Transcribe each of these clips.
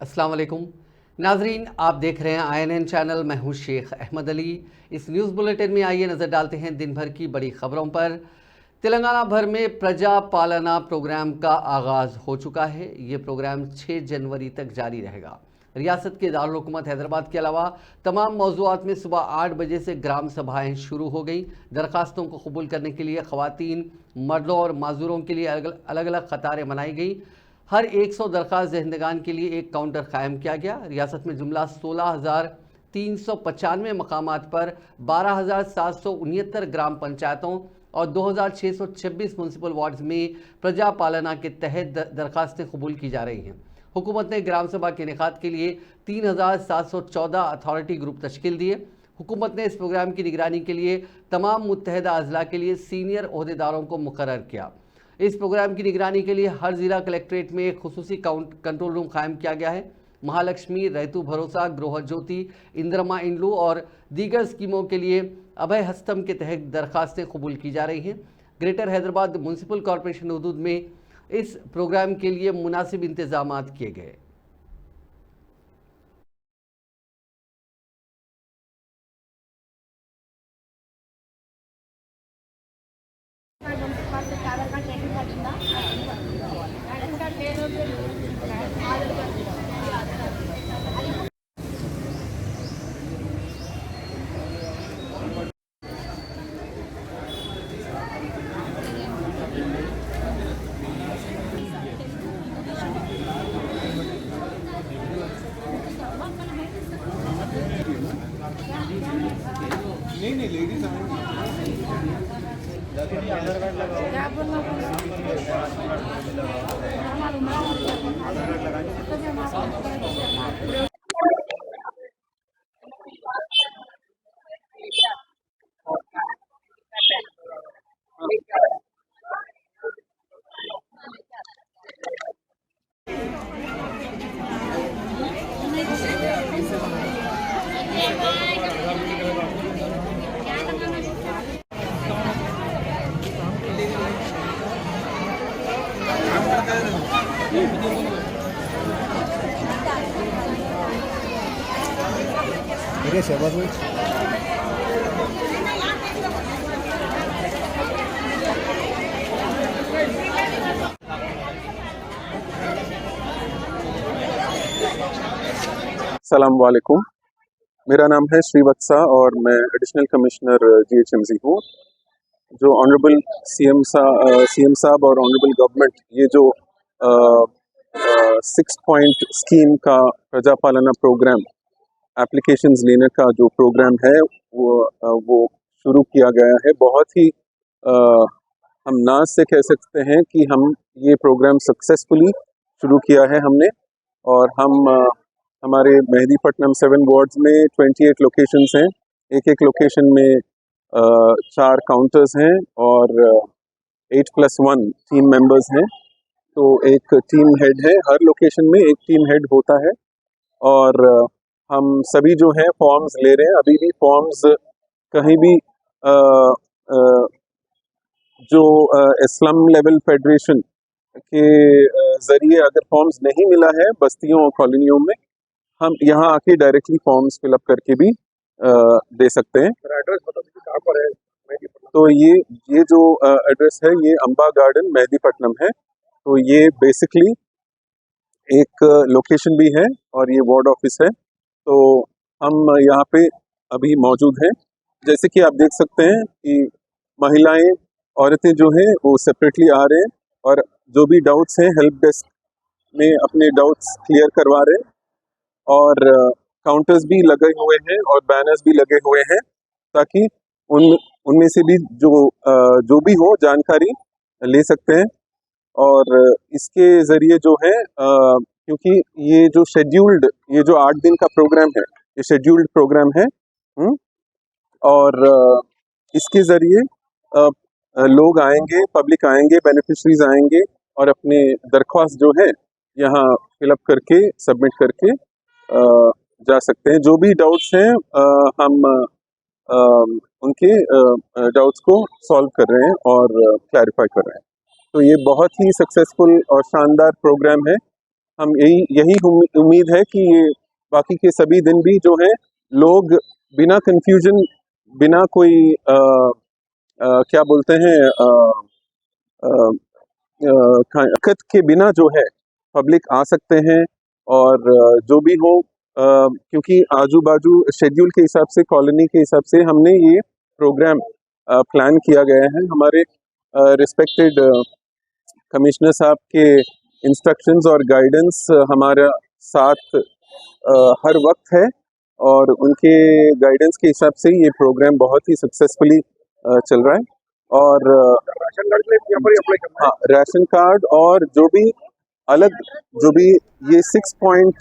अस्सलाम वालेकुम नाजरीन, आप देख रहे हैं INN चैनल। मैं हूं शेख अहमद अली। इस न्यूज़ बुलेटिन में आइए नज़र डालते हैं दिन भर की बड़ी खबरों पर। तेलंगाना भर में प्रजा पालना प्रोग्राम का आगाज़ हो चुका है। ये प्रोग्राम 6 जनवरी तक जारी रहेगा। रियासत के दारुल हुकूमत हैदराबाद के अलावा तमाम मौज़ूआत में सुबह 8 बजे से ग्राम सभाएँ शुरू हो गई। दरख्वास्तों को कबूल करने के लिए ख़वातीन, मर्दों और माजूरों के लिए अलग अलग कतारें बनाई गई। हर 100 दरख्वास्त दहिंदगान के लिए एक काउंटर कायम किया गया। रियासत में जुमला 16,395 मकामात पर 12,769 ग्राम पंचायतों और 2,626 म्यूनसिपल वार्ड्स में प्रजा पालना के तहत दरखास्तें कबूल की जा रही हैं। हुकूमत ने ग्राम सभा के इनेकाद के लिए 3,714 अथॉरिटी ग्रुप तश्कील दिए। हुकूमत ने इस प्रोग्राम की निगरानी के लिए तमाम मुत्तहदा अजला के लिए सीनियर ओहदेदारों को मुकर्रर किया। इस प्रोग्राम की निगरानी के लिए हर ज़िला कलेक्ट्रेट में एक खुसूसी कंट्रोल रूम कायम किया गया है। महालक्ष्मी, रैतु भरोसा, गृह ज्योति, इंद्रमा इंड्लू और दीगर स्कीमों के लिए अभय हस्तम के तहत दरखास्तें कबूल की जा रही हैं। ग्रेटर हैदराबाद म्यूनसिपल कॉरपोरेशन हदूद में इस प्रोग्राम के लिए मुनासिब इंतजाम किए गए। नहीं नहीं लेडीज ठीक है शहबाज भाई। अस्सलाम वालेकुम। मेरा नाम है श्रीवत्सा और मैं एडिशनल कमिश्नर GHMC हूँ। जो ऑनरेबल सीएम साहब और ऑनरेबल गवर्नमेंट ये जो 6 पॉइंट स्कीम का प्रजा पालना प्रोग्राम एप्लीकेशंस लेने का जो प्रोग्राम है वो शुरू किया गया है। बहुत ही हम नाज से कह सकते हैं कि हम ये प्रोग्राम सक्सेसफुली शुरू किया है हमने। और हम हमारे मेहदीपट्टनम 7 वार्ड्स में 28 लोकेशंस हैं। एक एक लोकेशन में 4 काउंटर्स हैं और 8+1 टीम मेंबर्स हैं। तो एक टीम हेड है, हर लोकेशन में एक टीम हेड होता है। और हम सभी जो हैं फॉर्म्स ले रहे हैं। अभी भी फॉर्म्स कहीं भी जो इस्लाम लेवल फेडरेशन के ज़रिए अगर फॉर्म्स नहीं मिला है बस्तियों और कॉलोनियों में, हम यहाँ आके डायरेक्टली फॉर्म्स फिलअप करके भी दे सकते हैं। एड्रेस बता दीजिए कहाँ पर है? तो ये जो एड्रेस है ये अम्बा गार्डन मेहदीपट्टनम है। तो ये बेसिकली एक लोकेशन भी है और ये वार्ड ऑफिस है। तो हम यहाँ पे अभी मौजूद हैं। जैसे कि आप देख सकते हैं कि महिलाएं, औरतें जो हैं वो सेपरेटली आ रहे हैं और जो भी डाउट्स हैं हेल्प डेस्क में अपने डाउट्स क्लियर करवा रहे हैं। और काउंटर्स भी लगे हुए हैं और बैनर्स भी लगे हुए हैं ताकि उनमें से भी जो भी हो जानकारी ले सकते हैं। और इसके ज़रिए जो है क्योंकि ये जो 8 दिन का प्रोग्राम है, ये शेड्यूल्ड प्रोग्राम है। और इसके ज़रिए लोग आएंगे, पब्लिक आएंगे, बेनिफिशरीज आएंगे और अपने दरख्वास्त जो है यहाँ फिलअप करके सबमिट करके जा सकते हैं। जो भी डाउट्स हैं हम उनके डाउट्स को सॉल्व कर रहे हैं और क्लैरिफाई कर रहे हैं। तो ये बहुत ही सक्सेसफुल और शानदार प्रोग्राम है हम यही उम्मीद है कि ये बाकी के सभी दिन भी जो है लोग बिना कंफ्यूजन, बिना कोई क्या बोलते हैं दिक्कत के बिना जो है पब्लिक आ सकते हैं। और जो भी हो, क्योंकि आजू बाजू शेड्यूल के हिसाब से, कॉलोनी के हिसाब से हमने ये प्रोग्राम प्लान किया गया है। हमारे रिस्पेक्टेड कमिश्नर साहब के इंस्ट्रक्शंस और गाइडेंस हमारा साथ हर वक्त है, और उनके गाइडेंस के हिसाब से ये प्रोग्राम बहुत ही सक्सेसफुली चल रहा है। और राशन कार्ड के लिए यहाँ पर अप्लाई करना है। हाँ, राशन कार्ड और जो भी अलग, जो भी ये 6 पॉइंट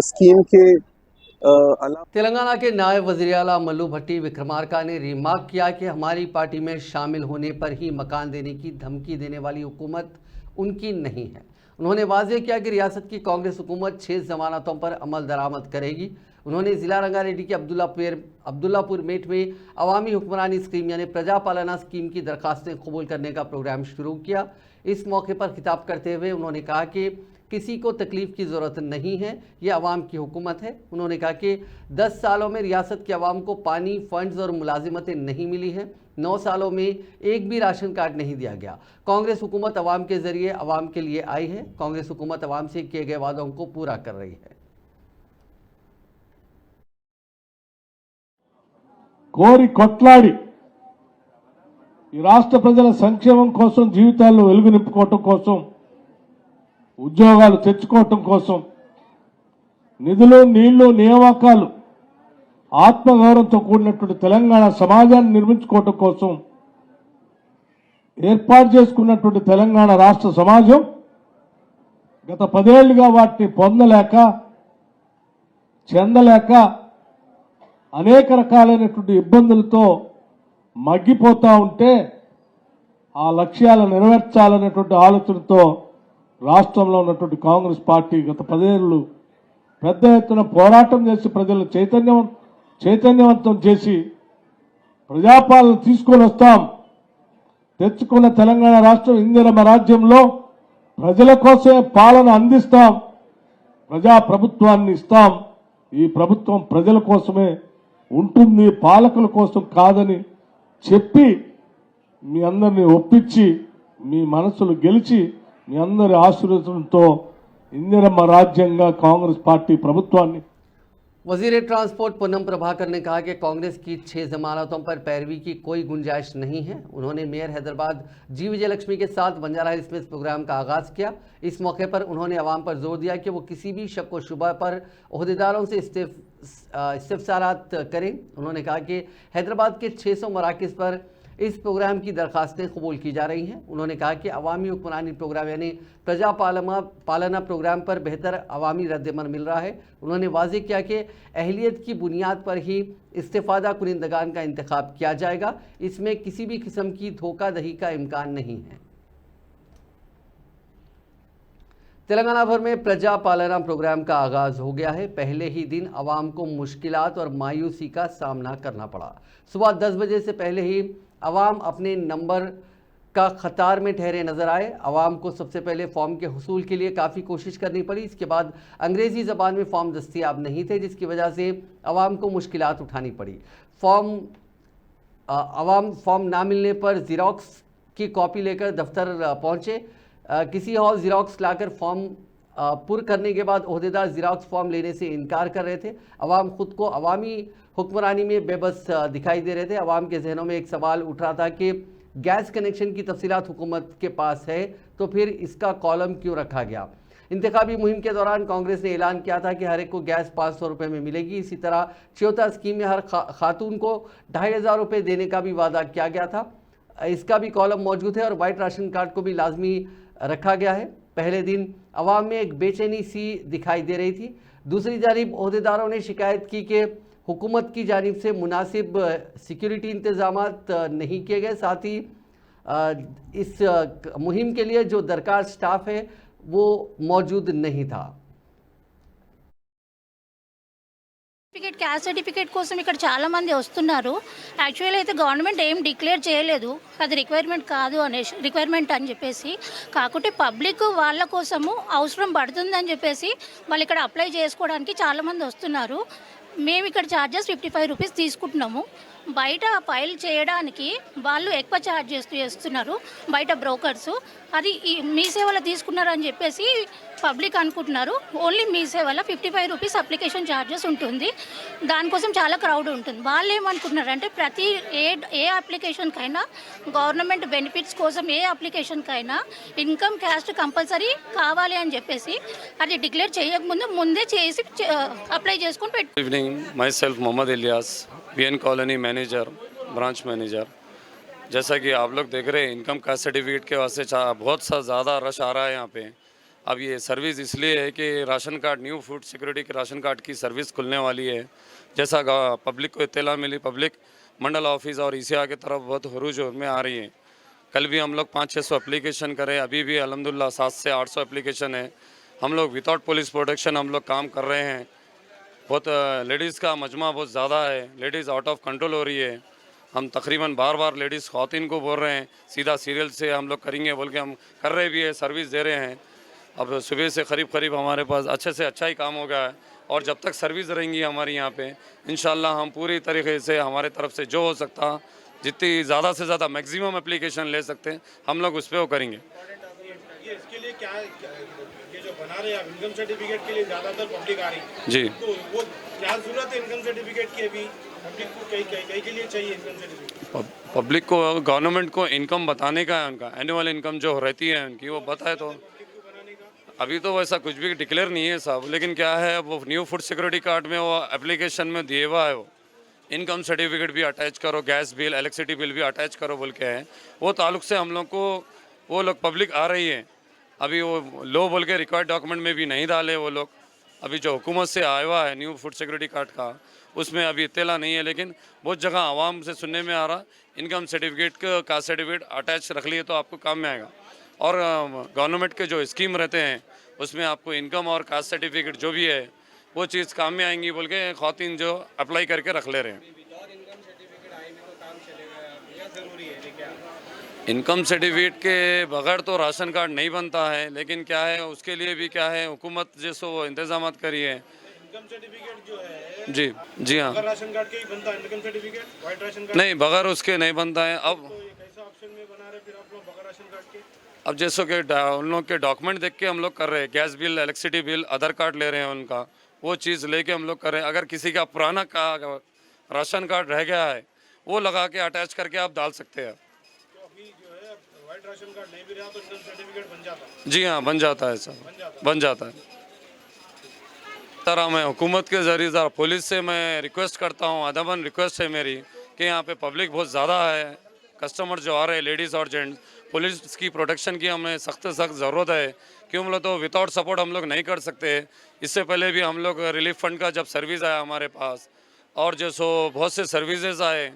स्कीम के अलावा। तेलंगाना के नायब वज़ीर आला मल्लू भट्टी विक्रमार्का ने रिमार्क किया कि हमारी पार्टी में शामिल होने पर ही मकान देने की धमकी देने वाली हुकूमत उनकी नहीं है। उन्होंने वाज़ेह किया कि रियासत की कांग्रेस हुकूमत 6 जमानतों पर अमल दरामद करेगी। उन्होंने ज़िला रंगारेड्डी के अब्दुल्लापुर मेट में अवामी हुक्मरानी स्कीम यानी प्रजा पालना स्कीम की दरखास्तें कबूल करने का प्रोग्राम शुरू किया। इस मौके पर खिताब करते हुए उन्होंने कहा कि किसी को तकलीफ की ज़रूरत नहीं है, ये अवाम की हुकूमत है। उन्होंने कहा कि 10 सालों में रियासत के अवाम को पानी, फंड्स और मुलाजिमतें नहीं मिली हैं। 9 सालों में एक भी राशन कार्ड नहीं दिया गया। कांग्रेस हुकूमत अवाम के ज़रिए अवाम के लिए आई है। कांग्रेस हुकूमत अवाम से किए गए वादों को पूरा कर रही है। కోరి కొట్లాడి ఈ రాష్ట్ర ప్రజల సంక్షేమం కోసం, జీవితాల్లో వెలుగు నింపుకోవటం కోసం, ఉద్యోగాలు తెచ్చుకోవటం కోసం, నిధులు, నీళ్లు, నియామకాలు, ఆత్మగౌరవంతో కూడినటువంటి తెలంగాణ సమాజాన్ని నిర్మించుకోవటం కోసం ఏర్పాటు చేసుకున్నటువంటి తెలంగాణ రాష్ట్ర సమాజం గత 10 ఏళ్లుగా వాటిని పొందలేక, చెందలేక అనేక రకాలైనటువంటి ఇబ్బందులతో మగ్గిపోతూ ఉంటే ఆ లక్ష్యాలను నెరవేర్చాలనేటువంటి ఆలోచనతో రాష్ట్రంలో ఉన్నటువంటి కాంగ్రెస్ పార్టీ గత 10 ఏళ్లు పెద్ద ఎత్తున పోరాటం చేసి ప్రజలను చైతన్యవంతం చేసి ప్రజాపాలన తీసుకొని వస్తాం. తెచ్చుకున్న తెలంగాణ రాష్ట్రం ఇందిరమ్మ రాజ్యంలో ప్రజల కోసమే పాలన అందిస్తాం, ప్రజా ప్రభుత్వాన్ని ఇస్తాం. ఈ ప్రభుత్వం ప్రజల కోసమే ఉంటుంది, పాలకుల కోసం కాదని చెప్పి మీ అందరినీ ఒప్పించి, మీ మనసులు గెలిచి, మీ అందరి ఆశీర్వాదంతో ఇందిరమ్మ రాజ్యంగా కాంగ్రెస్ పార్టీ ప్రభుత్వాన్ని। वजीर ट्रांसपोर्ट पूनम प्रभाकर ने कहा कि कांग्रेस की 6 जमानतों पर पैरवी की कोई गुंजाइश नहीं है। उन्होंने मेयर हैदराबाद जी विजयलक्ष्मी के साथ बंजारा हिल्स में इस प्रोग्राम का आगाज़ किया। इस मौके पर उन्होंने अवाम पर जोर दिया कि वो किसी भी शक व शुबा पर ओहदेदारों से इस्तिफसारात करें। उन्होंने कहा कि हैदराबाद के 600 मराकज़ पर इस प्रोग्राम की दरखास्तें कबूल की जा रही हैं। उन्होंने कहा कि अवामी हुक्मरानी प्रोग्राम यानी प्रजा पालना प्रोग्राम पर बेहतर अवामी रद्दमल मिल रहा है। उन्होंने वाज़ेह किया कि अहलियत की बुनियाद पर ही इस्तिफादा कुनिंदगान का इंतखाब किया जाएगा, इसमें किसी भी किस्म की धोखाधड़ी का इम्कान नहीं है। तेलंगाना भर में प्रजा पालना प्रोग्राम का आगाज़ हो गया है। पहले ही दिन अवाम को मुश्किलात और मायूसी का सामना करना पड़ा। सुबह 10 बजे से पहले ही अवाम अपने नंबर का कतार में ठहरे नजर आए। अवाम को सबसे पहले फॉर्म के हुसूल के लिए काफ़ी कोशिश करनी पड़ी। इसके बाद अंग्रेज़ी ज़बान में फॉर्म दस्तियाब नहीं थे, जिसकी वजह से अवाम को मुश्किलात उठानी पड़ी। अवाम फॉर्म ना मिलने पर ज़िरॉक्स की कॉपी लेकर दफ्तर पहुँचे। किसी हॉल ज़िरॉक्स लाकर फॉर्म पुर करने के बाद ओहदेदार ज़िरॉक्स फॉर्म लेने से इनकार कर रहे थे। अवाम खुद को अवामी हुक्मरानी में बेबस दिखाई दे रहे थे। अवाम के जहनों में एक सवाल उठ रहा था कि गैस कनेक्शन की तफसीलात हुकूमत के पास है तो फिर इसका कॉलम क्यों रखा गया। इंतखाबी मुहिम के दौरान कांग्रेस ने ऐलान किया था कि हर एक को गैस 500 रुपये में मिलेगी। इसी तरह च्योता स्कीम में हर खातून को 2500 रुपये देने का भी वादा किया गया था। इसका भी कॉलम मौजूद है और वाइट राशन कार्ड को भी लाजमी रखा गया है। पहले दिन अवाम में एक बेचैनी सी दिखाई दे रही थी। दूसरी जानिब ओहदेदारों ने शिकायत की कि हुकूमत की जानिब से मुनासिब सिक्योरिटी इंतजामात नहीं किए गए, साथ ही इस मुहिम के लिए जो दरकार स्टाफ है वो मौजूद नहीं था। క్యాస్ట్ సర్టిఫికేట్ కోసం ఇక్కడ చాలా మంది వస్తున్నారు. యాక్చువల్లీ అయితే గవర్నమెంట్ ఏం డిక్లేర్ చేయలేదు, అది రిక్వైర్మెంట్ కాదు అనేసి, రిక్వైర్మెంట్ అని చెప్పేసి. కాకుంటే పబ్లిక్ వాళ్ళ కోసము అవసరం పడుతుందని చెప్పేసి వాళ్ళు ఇక్కడ అప్లై చేసుకోవడానికి చాలామంది వస్తున్నారు. మేము ఇక్కడ ఛార్జెస్ 55 రూపీస్ తీసుకుంటున్నాము. బయట ఫైల్ చేయడానికి వాళ్ళు ఎక్కువ ఛార్జ్ చేస్తున్నారు బయట బ్రోకర్సు. అది మీ సేవలో తీసుకున్నారని చెప్పేసి పబ్లిక్ అనుకుంటున్నారు. ఓన్లీ మీ సేవలో 55 రూపీస్ అప్లికేషన్ ఛార్జెస్ ఉంటుంది. దానికోసం చాలా క్రౌడ్ ఉంటుంది. వాళ్ళు ఏమనుకుంటున్నారంటే ప్రతి ఏ అప్లికేషన్కైనా గవర్నమెంట్ బెనిఫిట్స్ కోసం ఏ అప్లికేషన్కైనా ఇన్కమ్ క్యాస్ట్ కంపల్సరీ కావాలి అని చెప్పేసి అది డిక్లేర్ చేయకముందు ముందే చేసి అప్లై చేసుకొని Good evening, myself Mohammad Ilyas, BN colony manager, branch manager. जैसा कि आप लोग देख रहे हैं, इनकम कास्ट सर्टिफिकेट के वास्ते बहुत सा ज़्यादा रश आ रहा है यहाँ पे। अब ये सर्विस इसलिए है कि ration card, new food security के राशन कार्ड की सर्विस खुलने वाली है। जैसा पब्लिक को इत्तला मिली, पब्लिक मंडल ऑफिस और ईसीआ की तरफ बहुत हुरूज में आ रही है। कल भी हम लोग 500-600 एप्लीकेशन करें, अभी भी अलहमदिल्ला 700 से 800 एप्लीकेशन है। हम लोग विदाउट पुलिस प्रोटेक्शन हम लोग काम कर रहे हैं। बहुत लेडीज़ का मजमा बहुत ज़्यादा है, लेडीज़ आउट ऑफ कंट्रोल हो रही है। हम तकरीबन बार बार लेडीज़ ख़वातीन को बोल रहे हैं सीधा सीरियल से हम लोग करेंगे बोल के हम कर रहे भी है, सर्विस दे रहे हैं। अब सुबह से करीब हमारे पास अच्छे से अच्छा ही काम हो गया है और जब तक सर्विस रहेंगी हमारी यहाँ पे इंशाल्लाह हम पूरी तरीके से हमारे तरफ से जो हो सकता, जितनी ज़्यादा से ज़्यादा मैक्सिमम एप्लीकेशन ले सकते हैं हम लोग उस पर वो करेंगे। इसके लिए क्या ये जो बना रहे हैं इनकम सर्टिफिकेट के लिए ज़्यादातर पब्लिक आ रही है जी, तो वो क्या ज़रूरत है इनकम सर्टिफिकेट की? अभी पब्लिक को कई के लिए चाहिए इनकम सर्टिफिकेट? पब्लिक को गवर्नमेंट को इनकम बताने का है, उनका एनुअल इनकम जो रहती है उनकी वो बताए। तो अभी तो वैसा कुछ भी डिक्लेयर नहीं है साहब, लेकिन क्या है वो न्यू फूड सिक्योरिटी कार्ड में वो एप्लीकेशन में दिए हुआ है, वो इनकम सर्टिफिकेट भी अटैच करो, गैस बिल, इलेक्ट्रिसिटी बिल भी अटैच करो बोल के है। वो ताल्लुक से हम लोग को वो लोग पब्लिक आ रही है। अभी वो लो बोल के रिक्वायर्ड डॉक्यूमेंट में भी नहीं डाले वो लोग। अभी जो हुकूमत से आया हुआ है न्यू फूड सिक्योरिटी कार्ड का उसमें अभी इत्तला नहीं है, लेकिन बहुत जगह आवाम से सुनने में आ रहा इनकम सर्टिफिकेट का कास्ट सर्टिफिकेट अटैच रख लिए तो आपको काम में आएगा। और गवर्नमेंट के जो स्कीम रहते हैं उसमें आपको इनकम और कास्ट सर्टिफिकेट जो भी है वो चीज़ काम में आएंगी बोल के ख़वातीन जो अप्लाई करके रख ले रहे हैं। इनकम सर्टिफिकेट के बगैर तो राशन कार्ड नहीं बनता है, लेकिन क्या है उसके लिए भी क्या है हुकूमत जैसो इंतजाम करी है। इनकम सर्टिफिकेट जो है जी हाँ, बगैर राशन कार्ड के ही बनता है income certificate, white ration card नहीं बगैर उसके नहीं बनता है। अब तो ये कैसा ऑप्शन में बना रहे फिर आप लोग बगैर राशन कार्ड के? अब जैसो कि उन लोग के डॉक्यूमेंट देख के हम लोग कर रहे हैं, गैस बिल, इलेक्ट्रिसिटी बिल, आधार कार्ड ले रहे हैं उनका, वो चीज़ लेके हम लोग कर रहे हैं। अगर किसी का पुराना का राशन कार्ड रह गया है वो लगा के अटैच करके आप डाल सकते हैं। तो अभी जो है वाइट राशन कार्ड नहीं भी रहा तो इनकम सर्टिफिकेट बन जाता है? जी हाँ, बन जाता है सर, बन जाता है। तरह मैं हुकूमत के ज़रिए ज़रा पुलिस से मैं रिक्वेस्ट करता हूँ, अदबन रिक्वेस्ट है मेरी कि यहाँ पे पब्लिक बहुत ज़्यादा है, कस्टमर जो आ रहे हैं लेडीज़ और जेंट्स, पुलिस की प्रोटेक्शन की हमें सख्त ज़रूरत है। क्यों हम लोग तो विदाउट सपोर्ट हम लोग नहीं कर सकते। इससे पहले भी हम लोग रिलीफ फंड का जब सर्विस आया हमारे पास और जो सो बहुत से सर्विसेज आए,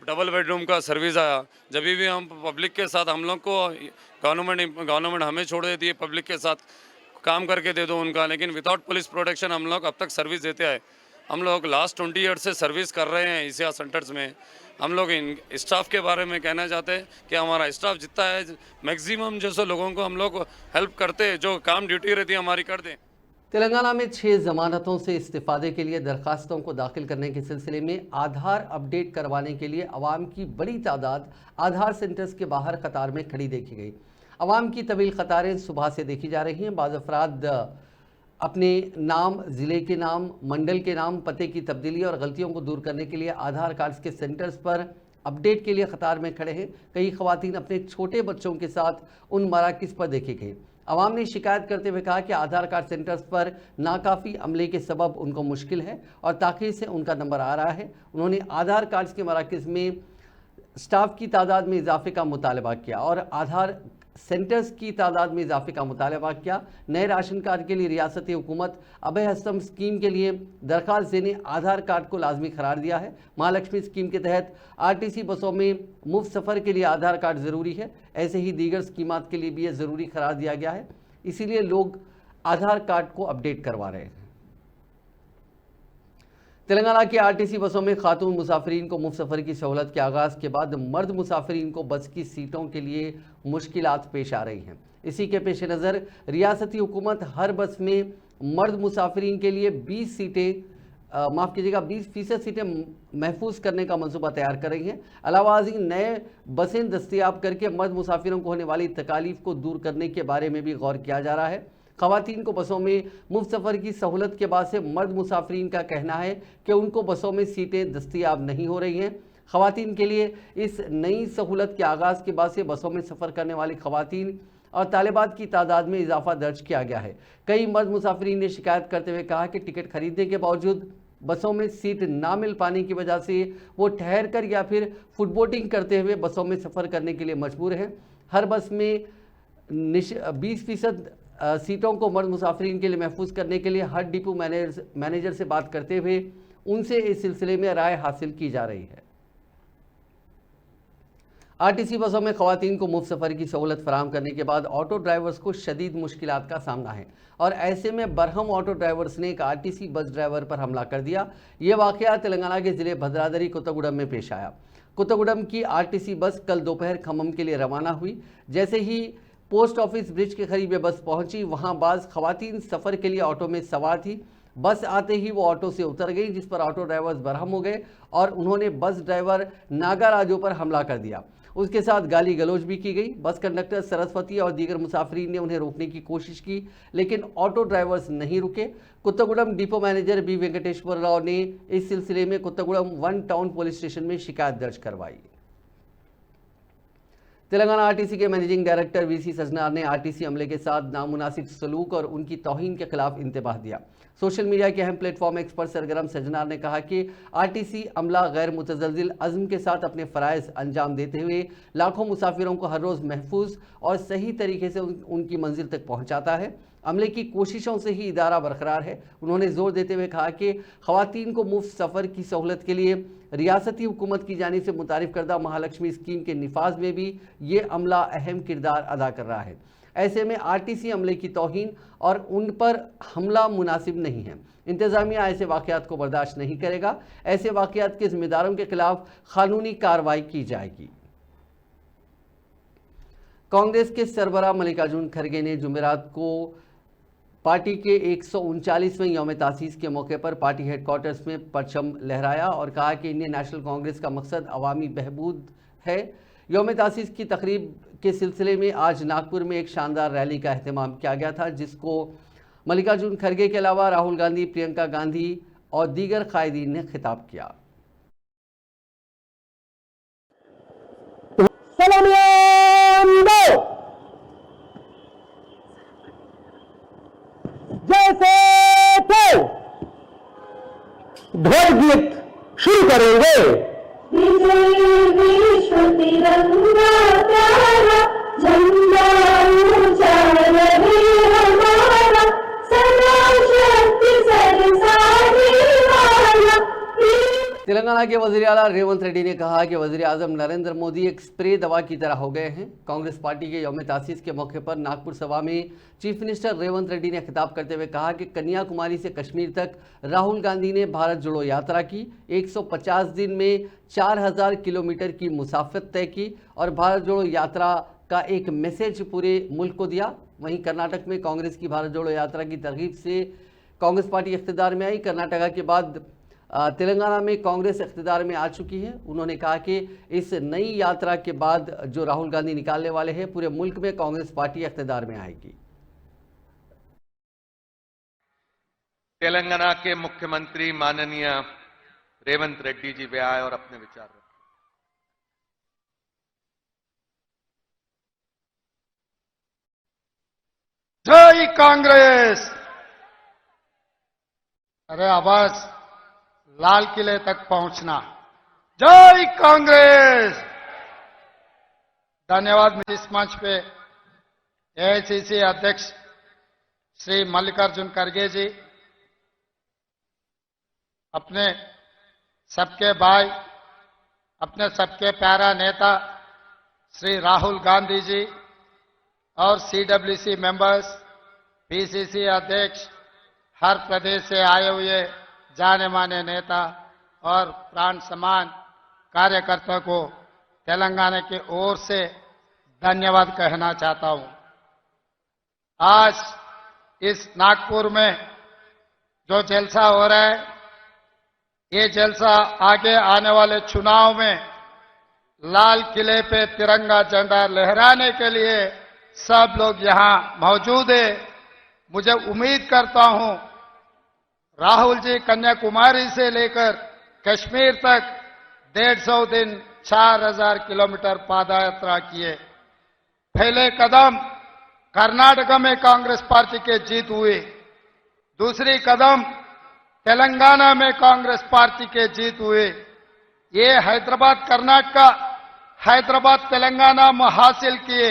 डबल बेडरूम का सर्विस आया, जब भी हम पब्लिक के साथ हम लोग को गवर्नमेंट हमें छोड़ देती है पब्लिक के साथ काम करके दे दो उनका, लेकिन विदाउट पुलिस प्रोटेक्शन हम लोग अब तक सर्विस देते आए। हम लोग लास्ट 20 ईयर से सर्विस कर रहे हैं ईसीआर सेंटर्स में। हम लोग इन स्टाफ के बारे में कहना चाहते हैं कि हमारा स्टाफ जितना है मैक्सिमम जैसे लोगों को हम लोग हेल्प करते हैं, जो काम ड्यूटी रहती है हमारी कर दें। तेलंगाना में 6 जमानतों से इस्तीफादे के लिए दरखास्तों को दाखिल करने के सिलसिले में आधार अपडेट करवाने के लिए अवाम की बड़ी तादाद आधार सेंटर्स के बाहर कतार में खड़ी देखी गई। अवाम की तवील कतारें सुबह से देखी जा रही हैं। बाज़ अफराद अपने नाम, ज़िले के नाम, मंडल के नाम, पते की तब्दीली और गलतियों को दूर करने के लिए आधार कार्ड्स के सेंटर्स पर अपडेट के लिए कतार में खड़े हैं। कई ख़वातीन अपने छोटे बच्चों के साथ उन मराकिज़ पर देखी गई। अवाम ने शिकायत करते हुए कहा कि आधार कार्ड सेंटर्स पर नाकाफ़ी अमले के सबब उनको मुश्किल है और ताख़ीर से उनका नंबर आ रहा है। उन्होंने आधार कार्ड्स के मराकिज़ में स्टाफ की तादाद में इजाफे का मुतालबा किया और आधार सेंटर्स की तादाद में इजाफे का मुतालबा किया। नए राशन कार्ड के लिए रियासती हुकूमत अभय हस्तम स्कीम के लिए दरख्वास्त देने आधार कार्ड को लाजमी करार दिया है। महालक्ष्मी स्कीम के तहत आरटीसी बसों में मुफ्त सफ़र के लिए आधार कार्ड ज़रूरी है। ऐसे ही दीगर स्कीमात के लिए भी यह ज़रूरी करार दिया गया है, इसीलिए लोग आधार कार्ड को अपडेट करवा रहे हैं। तेलंगाना की आरटीसी बसों में खातून मुसाफिरीन को मुफ्त सफर की सहूलत के आगाज के बाद मर्द मुसाफिरीन को बस की सीटों के लिए मुश्किलात पेश आ रही हैं। इसी के पेश नज़र रियासती हुकूमत हर बस में मर्द मुसाफिरीन के लिए 20 20% सीटें महफूज करने का मंसूबा तैयार कर रही हैं। अलावाजी नए बसें दस्तयाब करके मर्द मुसाफिरों को होने वाली तकालीफ को दूर करने के बारे में भी गौर किया जा रहा है। खवातीन को बसों में मुफ्त सफ़र की सहूलत के बाद से मर्द मुसाफिरीन का कहना है कि उनको बसों में सीटें दस्तयाब नहीं हो रही हैं। खवातीन के लिए इस नई सहूलत के आगाज़ के बाद से बसों में सफ़र करने वाली खवातीन और तालिबात की तादाद में इजाफा दर्ज किया गया है। कई मर्द मुसाफिरीन ने शिकायत करते हुए कहा कि टिकट खरीदने के बावजूद बसों में सीट ना मिल पाने की वजह से वो ठहर कर या फिर फुटबोटिंग करते हुए बसों में सफ़र करने के लिए मजबूर हैं। हर बस में 20% सीटों को मर्द मुसाफिरीन के लिए महफूज करने के लिए हर डिपो मैनेजर से बात करते हुए उनसे इस सिलसिले में राय हासिल की जा रही है। आरटीसी बसों में खवातीन को मुफ्त सफ़र की सहूलत फराहम करने के बाद ऑटो ड्राइवर्स को शदीद मुश्किलात का सामना है और ऐसे में बरहम ऑटो ड्राइवर्स ने एक आरटीसी बस ड्राइवर पर हमला कर दिया। ये वाक़या तेलंगाना के ज़िले भद्रादरी कोत्तागुडम में पेश आया। कोत्तागुडम की आरटीसी बस कल दोपहर खम्मम के लिए रवाना हुई। जैसे ही पोस्ट ऑफिस ब्रिज के करीब ये बस पहुंची, वहां बाज़ खवातीन सफ़र के लिए ऑटो में सवार थी। बस आते ही वो ऑटो से उतर गई, जिस पर ऑटो ड्राइवर्स बरहम हो गए और उन्होंने बस ड्राइवर नागाराजो पर हमला कर दिया। उसके साथ गाली गलौज भी की गई। बस कंडक्टर सरस्वती और दीगर मुसाफिरीन ने उन्हें रोकने की कोशिश की, लेकिन ऑटो ड्राइवर्स नहीं रुके। Kothagudem depot manager B Venkateswara Rao ने इस सिलसिले में कोत्तागुडम 1 टाउन पुलिस स्टेशन में शिकायत दर्ज करवाई। तेलंगाना आरटीसी के मैनेजिंग डायरेक्टर वीसी सजनार ने आरटीसी अमले के साथ नामुनासिब सलूक और उनकी तौहीन के खिलाफ इंतबाह दिया। सोशल मीडिया के अहम प्लेटफॉर्म एक्स पर सरगर्म सजनार ने कहा कि आरटीसी अमला गैर मुतज़ल्ज़िल अज़्म के साथ अपने फ़राइज़ अंजाम देते हुए लाखों मुसाफिरों को हर रोज़ महफूज और सही तरीके से उनकी मंजिल तक पहुँचाता है। अमले की कोशिशों से ही इदारा बरकरार है। उन्होंने जोर देते हुए कहा कि खवातीन को मुफ्त सफ़र की सहूलत के लिए रियासती हुकूमत की जानिब से मुतारिफ़ करदा महालक्ष्मी स्कीम के निफाज में भी ये अमला अहम किरदार अदा कर रहा है। ऐसे में आरटीसी अमले की तौहीन और उन पर हमला मुनासिब नहीं है। इंतज़ामिया ऐसे वाक़यात को बर्दाश्त नहीं करेगा। ऐसे वाक़यात के ज़िम्मेदारों के खिलाफ कानूनी कार्रवाई की जाएगी। कांग्रेस के सरबराह मल्लिकार्जुन खड़गे ने जुमेरात को पार्टी के 139वें यौम तासीस के मौके पर पार्टी हेडक्वार्टर्स में परचम लहराया और कहा कि इंडियन नेशनल कांग्रेस का मकसद अवामी बहबूद है। यौम तासीस की तकरीब के सिलसिले में आज नागपुर में एक शानदार रैली का अहतमाम किया गया था, जिसको मल्लिकार्जुन खड़गे के अलावा राहुल गांधी, प्रियंका गांधी और दीगर कायदीन ने खिताब किया। जैसे थे ध्वज गीत शुरू करेंगे। विश्व तिरंगा प्यारा झंडा ऊंचा रहे हमारा, सदा शक्ति सरसाने वाला। तेलंगाना के वज़ीर आला रेवंत रेड्डी ने कहा कि वज़ीर आज़म नरेंद्र मोदी एक स्प्रे दवा की तरह हो गए हैं। कांग्रेस पार्टी के यौम तासीस के मौके पर नागपुर सभा में चीफ मिनिस्टर रेवंत रेड्डी ने खिताब करते हुए कहा कि कन्याकुमारी से कश्मीर तक राहुल गांधी ने भारत जोड़ो यात्रा की, 150 दिन में 4000 किलोमीटर की मुसाफत तय की और भारत जोड़ो यात्रा का एक मैसेज पूरे मुल्क को दिया। वहीं कर्नाटक में कांग्रेस की भारत जोड़ो यात्रा की तरगीब से कांग्रेस पार्टी इख्तिदार में आई। कर्नाटक के बाद तेलंगाना में कांग्रेस इख्तिदार में आ चुकी है। उन्होंने कहा कि इस नई यात्रा के बाद जो राहुल गांधी निकालने वाले हैं, पूरे मुल्क में कांग्रेस पार्टी इख्तिदार में आएगी। तेलंगाना के मुख्यमंत्री माननीय रेवंत रेड्डी जी वे आए और अपने विचार रखे। जय कांग्रेस। अरे आवाज लाल किले तक पहुंचना। जय कांग्रेस। धन्यवाद। इस मंच पे एआईसीसी अध्यक्ष श्री मल्लिकार्जुन खड़गे जी, अपने सबके भाई, अपने सबके प्यारा नेता श्री राहुल गांधी जी और सीडब्ल्यूसी मेंबर्स, पीसीसी अध्यक्ष, हर प्रदेश से आए हुए जाने माने नेता और प्राण समान कार्यकर्ता को तेलंगाना की ओर से धन्यवाद कहना चाहता हूं। आज इस नागपुर में जो जलसा हो रहा है, ये जलसा आगे आने वाले चुनाव में लाल किले पे तिरंगा झंडा लहराने के लिए सब लोग यहां मौजूद है। मुझे उम्मीद करता हूं राहुल जी कन्याकुमारी से लेकर कश्मीर तक 150 दिन 4000 किलोमीटर पादयात्रा किए। पहले कदम कर्नाटक में कांग्रेस पार्टी के जीत हुई, दूसरी कदम तेलंगाना में कांग्रेस पार्टी के जीत हुई। ये हैदराबाद कर्नाटक, हैदराबाद तेलंगाना में हासिल किए।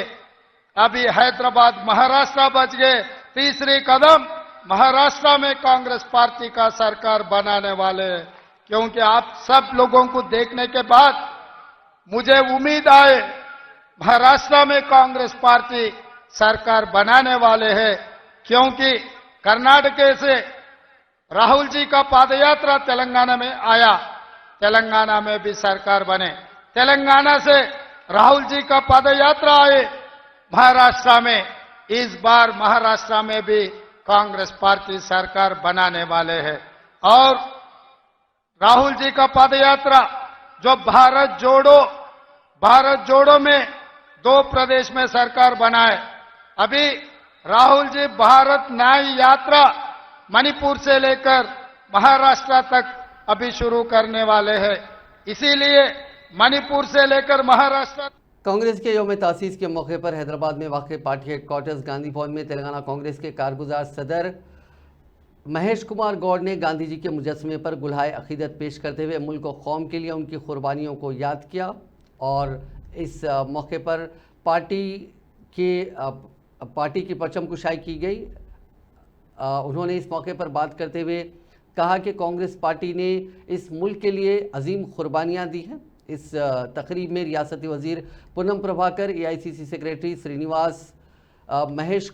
अभी हैदराबाद महाराष्ट्र बच गए। तीसरी कदम महाराष्ट्र में कांग्रेस पार्टी का सरकार बनाने वाले हैं। क्योंकि आप सब लोगों को देखने के बाद मुझे उम्मीद आए महाराष्ट्र में कांग्रेस पार्टी सरकार बनाने वाले हैं। क्योंकि कर्नाटक से राहुल जी का पादयात्रा तेलंगाना में आया, तेलंगाना में भी सरकार बने। तेलंगाना से राहुल जी का पादयात्रा आए महाराष्ट्र में। इस बार महाराष्ट्र में भी कांग्रेस पार्टी सरकार बनाने वाले हैं। और राहुल जी का पादयात्रा जो भारत जोड़ो में 2 प्रदेश में सरकार बनाए। अभी राहुल जी भारत न्याय यात्रा मणिपुर से लेकर महाराष्ट्र तक अभी शुरू करने वाले हैं। इसीलिए मणिपुर से लेकर महाराष्ट्र। कांग्रेस के यौम तासीस के मौके पर हैदराबाद में वाक़ पार्टी हेडक्वार्टर्स गांधी भवन में तेलंगाना कांग्रेस के कारगुजार सदर महेश कुमार गौड़ ने गांधी जी के मुजस्समे पर गुलहाए अकीदत पेश करते हुए मुल्क और कौम के लिए उनकी कुर्बानियों को याद किया। और इस मौके पर पार्टी की परचम कुशाई की गई। उन्होंने इस मौके पर बात करते हुए कहा कि कांग्रेस पार्टी ने इस मुल्क के लिए अजीम कुर्बानियाँ दी हैं। इस तकरीब में रियासती वज़ीर पूनम प्रभाकर, AICC सेक्रेटरी श्रीनिवास, महेश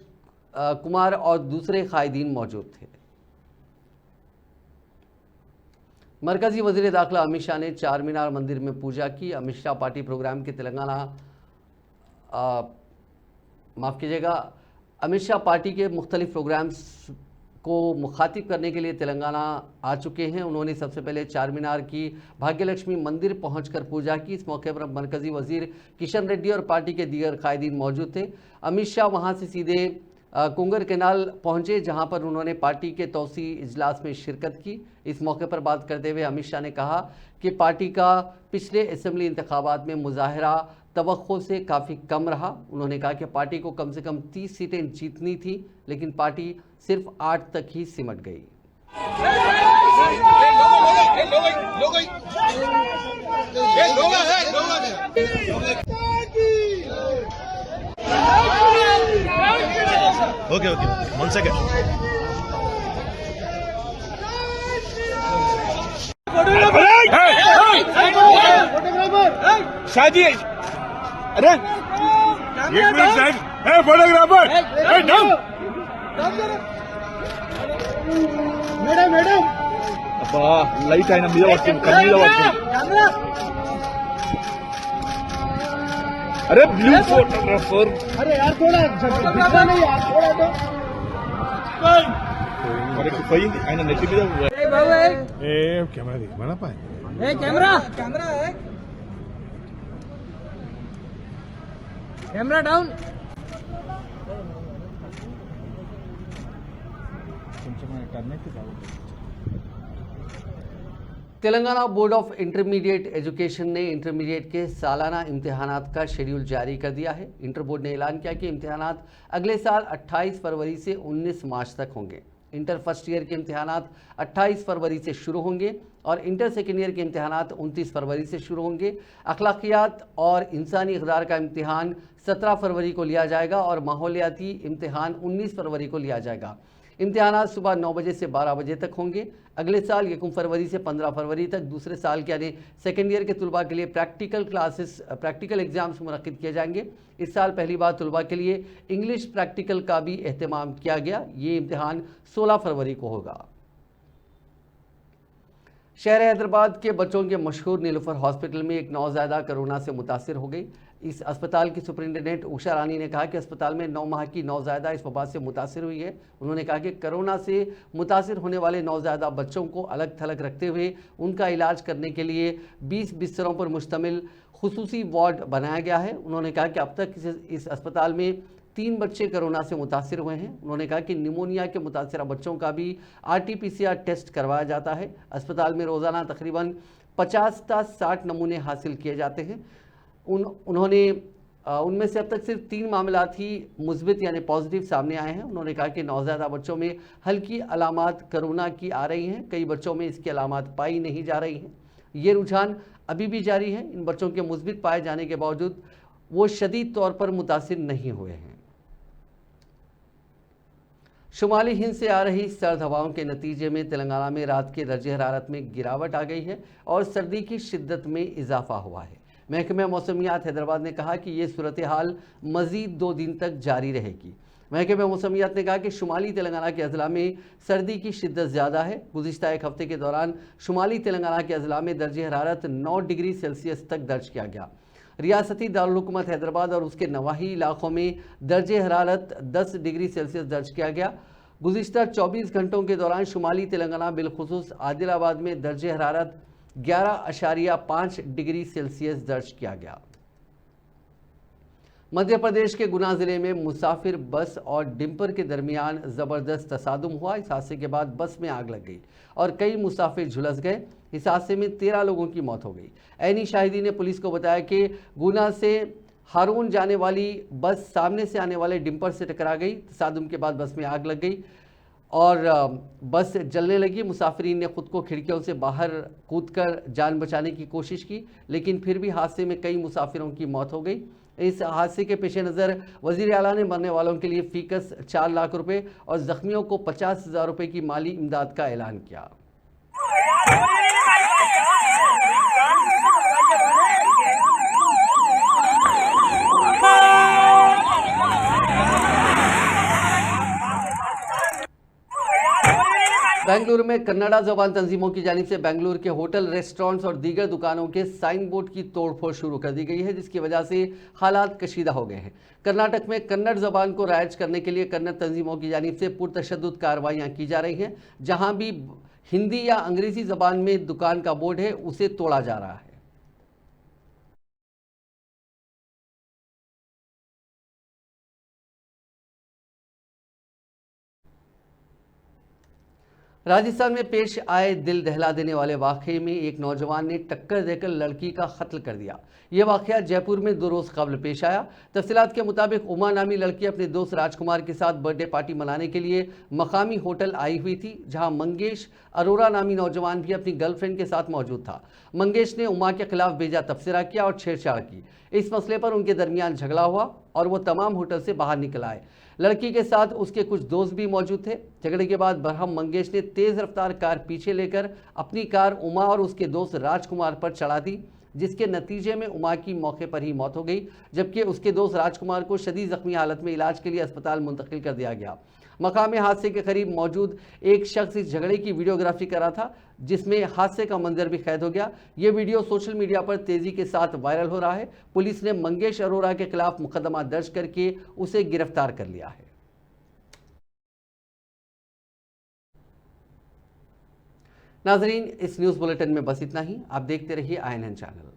कुमार और दूसरे कायदीन मौजूद थे। मरकजी वज़ीर दाखिला अमित शाह ने चार मीनार मंदिर में पूजा की। अमित शाह पार्टी प्रोग्राम के अमित शाह पार्टी के मुख्तलिफ प्रोग्राम्स को मुखातिब करने के लिए तेलंगाना आ चुके हैं। उन्होंने सबसे पहले चार मीनार की भाग्यलक्ष्मी मंदिर पहुंचकर पूजा की। इस मौके पर मरकजी वज़ीर किशन रेड्डी और पार्टी के दीगर कायदीन मौजूद थे। अमित शाह वहां से सीधे कुंगर कैनाल पहुंचे, जहां पर उन्होंने पार्टी के तौसी इजलास में शिरकत की। इस मौके पर बात करते हुए अमित शाह ने कहा कि पार्टी का पिछले असेंबली इंतखाबात में मुजाहरा तवक्को से काफ़ी कम रहा। उन्होंने कहा कि पार्टी को कम से कम 30 सीटें जीतनी थी, लेकिन पार्टी सिर्फ 8 तक ही सिमट गई। Okay 1 second. शादी, अरे 1 मिनट साहब, फोटोग्राफर मैडम अబ్బా లైట్ అయిన మీద వస్తుంది, కన్నీళ్ళ వస్తుంది। अरे ब्लू फोटोग्राफर, अरे यार थोड़ा दिखा नहीं यार, थोड़ा तो अरे పోయింది ఆయన నెత్తి మీద। ఏ బాబు ఏ కెమెరా ది बड़ा पाए, ए कैमरा है, camera down. Telangana board of intermediate education ने इंटरमीडिएट के सालाना इम्तिहानात का शेड्यूल जारी कर दिया है। इंटर बोर्ड ने ऐलान किया कि इम्तिहानात अगले साल 28 फरवरी से 19 मार्च तक होंगे। इंटर फर्स्ट ईयर के इम्तिहानात 28 फरवरी से शुरू होंगे और इंटर सेकेंड ईयर के इम्तिहानात 29 फरवरी से शुरू होंगे। अखलाकियात और इंसानी इक़दार का इम्तिहान 17 फरवरी को लिया जाएगा और माहौलियाती इम्तिहान 19 फरवरी को लिया जाएगा। इम्तिहानात सुबह 9 बजे से 12 बजे तक होंगे। अगले साल 1 फरवरी से 15 फरवरी तक दूसरे साल के यानी सेकेंड ईयर के तुलबा के लिए प्रैक्टिकल एग्जाम्स मुनक्किद किए जाएंगे। इस साल पहली बार तुलबा के लिए इंग्लिश प्रैक्टिकल का भी एहतमाम किया गया। ये इम्तिहान 16 फरवरी को होगा। शहर हैदराबाद के बच्चों के मशहूर नीलूफर हॉस्पिटल में एक नौज़ायदा कोरोना से मुतासिर हो गई। इस अस्पताल की सुपरिंटेंडेंट उषा रानी ने कहा कि अस्पताल में 9 माह की नौज़ायदा इस वबा से मुतासिर हुई है। उन्होंने कहा कि कोरोना से मुतासिर होने वाले नौज़ायदा बच्चों को अलग थलग रखते हुए उनका इलाज करने के लिए 20 बिस्तरों पर मुश्तमिल खुसूसी वार्ड बनाया गया है। उन्होंने कहा कि अब तक इस अस्पताल में 3 बच्चे कोरोना से मुतासिर हुए हैं। उन्होंने कहा कि निमोनिया के मुतासिरा बच्चों का भी RT-PCR टेस्ट करवाया जाता है। अस्पताल में रोज़ाना तकरीबन 50 से 60 नमूने हासिल किए जाते हैं। उन्होंने उनमें से अब तक सिर्फ 3 मामलात ही मुस्बित यानी पॉजिटिव सामने आए हैं। उन्होंने कहा कि नौज़ायदा बच्चों में हल्की अलामात कोरोना की आ रही हैं, कई बच्चों में इसकी अलामात पाई नहीं जा रही हैं। ये रुझान अभी भी जारी है। इन बच्चों के मुस्बित पाए जाने के बावजूद वो शदीद तौर पर मुतासिर नहीं हुए हैं। शुमाली हिंद से आ रही सर्द हवाओं के नतीजे में तेलंगाना में रात के दर्जे हरारत में गिरावट आ गई है और सर्दी की शिद्दत में इजाफा हुआ है। महकमा मौसमियात हैदराबाद ने कहा कि ये सूरत हाल मज़ीद 2 दिन तक जारी रहेगी। महकमा मौसमियात ने कहा कि शुमाली तेलंगाना के अजला में सर्दी की शिद्दत ज़्यादा है। गुज़िश्ता एक हफ्ते के दौरान शुमाली तेलंगाना के अजला में दर्जे हरारत 9 डिग्री सेल्सियस तक दर्ज किया गया। रियासती दारुल-हुकूमत हैदराबाद और उसके नवाही इलाकों में दर्जे हरारत 10 डिग्री सेल्सियस दर्ज किया गया। गुज़िश्ता 24 घंटों के दौरान शुमाली तेलंगाना बिलखुसूस आदिलाबाद में दर्जे हरारत 11.5 डिग्री सेल्सियस दर्ज किया गया। मध्य प्रदेश के गुना जिले में मुसाफिर बस और डिंपर के दरमियान ज़बरदस्त तसादुम हुआ। इस हादसे के बाद बस में आग लग गई और कई मुसाफिर झुलस गए। इस हादसे में 13 लोगों की मौत हो गई। ऐनी शाहिदी ने पुलिस को बताया कि गुना से हारून जाने वाली बस सामने से आने वाले डिंपर से टकरा गई। तसादुम के बाद बस में आग लग गई और बस जलने लगी। मुसाफिरीन ने खुद को खिड़कियों से बाहर कूदकर जान बचाने की कोशिश की, लेकिन फिर भी हादसे में कई मुसाफिरों की मौत हो गई। इस हादसे के पेश नज़र वज़ीर आला ने मरने वालों के लिए फ़ीकस 4 लाख रुपए और ज़ख्मियों को 50,000 रुपए की माली इमदाद का ऐलान किया। बेंगलुरु में कन्नड़ा ज़बान तंजीमों की जानिब से बेंगलुरु के होटल, रेस्टोरेंट्स और दीगर दुकानों के साइन बोर्ड की तोड़फोड़ शुरू कर दी गई है, जिसकी वजह से हालात कशीदा हो गए हैं। कर्नाटक में कन्नड़ ज़बान को राइज करने के लिए कन्नड़ तंजीमों की जानिब से पुरतशद्दुद कार्रवाइयाँ की जा रही हैं। जहाँ भी हिंदी या अंग्रेज़ी ज़बान में दुकान का बोर्ड है उसे तोड़ा जा रहा है। राजस्थान में पेश आए दिल दहला देने वाले वाक़े में एक नौजवान ने टक्कर देकर लड़की का कत्ल कर दिया। ये वाक़या जयपुर में 2 रोज़ कबल पेश आया। तफसीलात के मुताबिक उमा नामी लड़की अपने दोस्त राजकुमार के साथ बर्थडे पार्टी मनाने के लिए मकामी होटल आई हुई थी, जहां मंगेश अरोरा नामी नौजवान भी अपनी गर्लफ्रेंड के साथ मौजूद था। मंगेश ने उमा के खिलाफ बेजा तबसरा किया और छेड़छाड़ की। इस मसले पर उनके दरमियान झगड़ा हुआ और वो तमाम होटल से बाहर निकल आए। लड़की के साथ उसके कुछ दोस्त भी मौजूद थे। झगड़े के बाद बरहम मंगेश ने तेज़ रफ्तार कार पीछे लेकर अपनी कार उमा और उसके दोस्त राजकुमार पर चढ़ा दी, जिसके नतीजे में उमा की मौके पर ही मौत हो गई, जबकि उसके दोस्त राजकुमार को शदीद ज़ख्मी हालत में इलाज के लिए अस्पताल मुंतकिल कर दिया गया। मकामी हादसे के करीब मौजूद एक शख्स इस झगड़े की वीडियोग्राफी कर रहा था, जिसमें हादसे का मंजर भी कैद हो गया। ये वीडियो सोशल मीडिया पर तेज़ी के साथ वायरल हो रहा है। पुलिस ने मंगेश अरोरा के खिलाफ मुकदमा दर्ज करके उसे गिरफ्तार कर लिया है। नाजरीन, इस न्यूज़ बुलेटिन में बस इतना ही। आप देखते रहिए INN चैनल।